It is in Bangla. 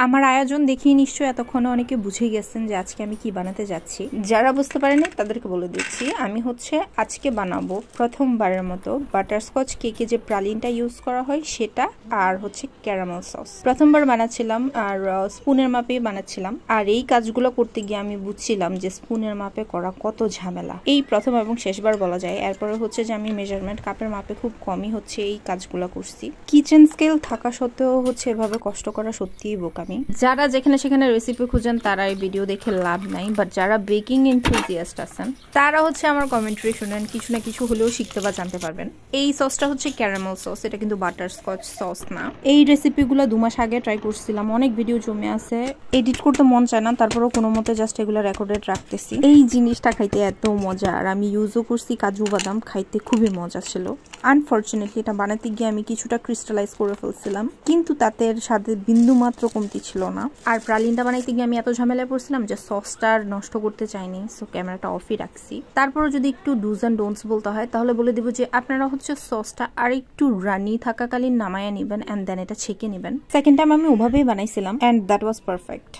আমার আয়োজন দেখেই নিশ্চয়ই এতক্ষণে অনেকে বুঝে গেছেন যে আজকে আমি কি বানাতে যাচ্ছি। যারা বুঝতে পারেনি তাদেরকে বলে দিচ্ছি, আমি হচ্ছে আজকে বানাবো প্রথমবারের মতো বাটারস্কচ কেকে যে প্রালিনটা ইউজ করা হয় সেটা, আর হচ্ছে ক্যারামেল সস। প্রথমবার বানাচ্ছিলাম আর স্পুনের মাপে বানাচ্ছিলাম, আর এই কাজগুলো করতে গিয়ে আমি বুঝছিলাম যে স্পুনের মাপে করা কত ঝামেলা। এই প্রথম এবং শেষবার বলা যায়। এরপরে হচ্ছে যে আমি মেজারমেন্ট কাপের মাপে খুব কমই হচ্ছে এই কাজগুলো করছি। কিচেন স্কেল থাকা সত্ত্বেও হচ্ছে এভাবে কষ্ট করা সত্যিই বোকামি। যারা যেখানে সেখানে রেসিপি খুঁজেন তারা এই ভিডিও দেখে লাভ নাই, বাট যারা বেকিং এনথুজিয়াস্ট আছেন তারা হচ্ছে আমার কমেন্ট্রি শুনেন, কিছু না কিছু হলেও শিখতে বা জানতে পারবেন। এই সসটা হচ্ছে ক্যারামেল সস, এটা কিন্তু বাটারস্কচ সস না। এই রেসিপিগুলো 2 মাস আগে ট্রাই করছিলাম, অনেক ভিডিও জমে আছে, এডিট করতে মন চায় না, তারপরেও কোনো মতে জাস্ট এগুলো রেকর্ডেড রাখতেছি। এই জিনিসটা খাইতে এত মজা, আর আমি ইউজও করছি কাজু বাদাম, খাইতে খুবই মজা ছিল। আনফর্চুনেটলি এটা বানাতে গিয়ে আমি কিছুটা ক্রিস্টালাইজ করে ফেলছিলাম, কিন্তু তাতে সাথে বিন্দু মাত্র কমতি ছিল না। আর প্রালিনটা বানাইতে গিয়ে আমি এত ঝামেলায় পড়ছিলাম যে সসটা নষ্ট করতে চাইনি, সো ক্যামেরাটা অফই রাখছি। তারপরে যদি একটু ডুজ অ্যান্ড ডোন্টস বলতে হয় তাহলে বলে দিব যে আপনারা হচ্ছে সসটা আর একটু রানি থাকাকালীন নামায়া নেবেন, অ্যান্ড দেন এটা ছেঁকে নেবেন। সেকেন্ড টাইম আমি ওভাবেই বানাইছিলাম, অ্যান্ড দ্যাট ওয়াজ পারফেক্ট।